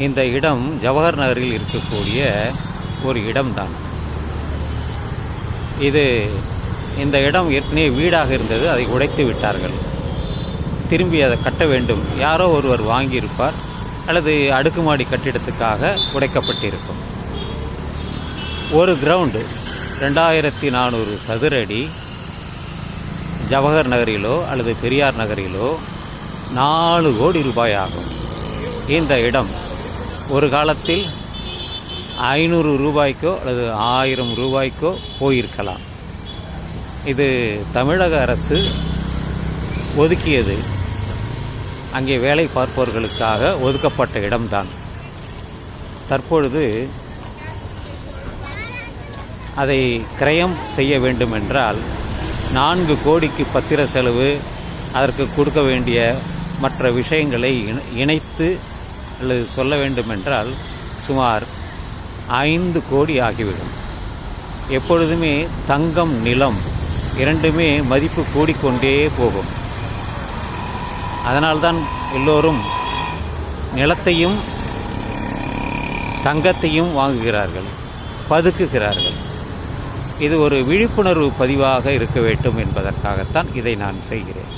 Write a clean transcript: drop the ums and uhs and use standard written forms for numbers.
இந்த இடம் ஜவஹர் நகரில் இருக்கக்கூடிய ஒரு இடம்தான். இந்த இடம் ஏற்கனவே வீடாக இருந்தது. அதை உடைத்து விட்டார்கள். திரும்பி அதை கட்ட வேண்டும். யாரோ ஒருவர் வாங்கியிருப்பார், அல்லது அடுக்குமாடி கட்டிடத்துக்காக உடைக்கப்பட்டிருக்கும். ஒரு கிரவுண்டு 2400 சதுர அடி ஜவஹர் நகரிலோ அல்லது பெரியார் நகரிலோ 4 கோடி ரூபாய் ஆகும். இந்த இடம் ஒரு காலத்தில் 500 ரூபாய்க்கோ அல்லது 1000 ரூபாய்க்கோ போயிருக்கலாம். இது தமிழக அரசு ஒதுக்கியது. அங்கே வேலை பார்ப்பவர்களுக்காக ஒதுக்கப்பட்ட இடம்தான். தற்பொழுது அதை கிரயம் செய்ய வேண்டுமென்றால் 4 கோடிக்கு பத்திர செலவு, அதற்கு கொடுக்க வேண்டிய மற்ற விஷயங்களை இணைத்து அல்லது சொல்ல வேண்டுமென்றால் சுமார் 5 கோடி ஆகிவிடும். எப்பொழுதுமே தங்கம், நிலம் இரண்டுமே மதிப்பு கூடிக்கொண்டே போகும். அதனால்தான் எல்லோரும் நிலத்தையும் தங்கத்தையும் வாங்குகிறார்கள், பதுக்குகிறார்கள். இது ஒரு விழிப்புணர்வு பதிவாக இருக்க வேண்டும் என்பதற்காகத்தான் இதை நான் செய்கிறேன்.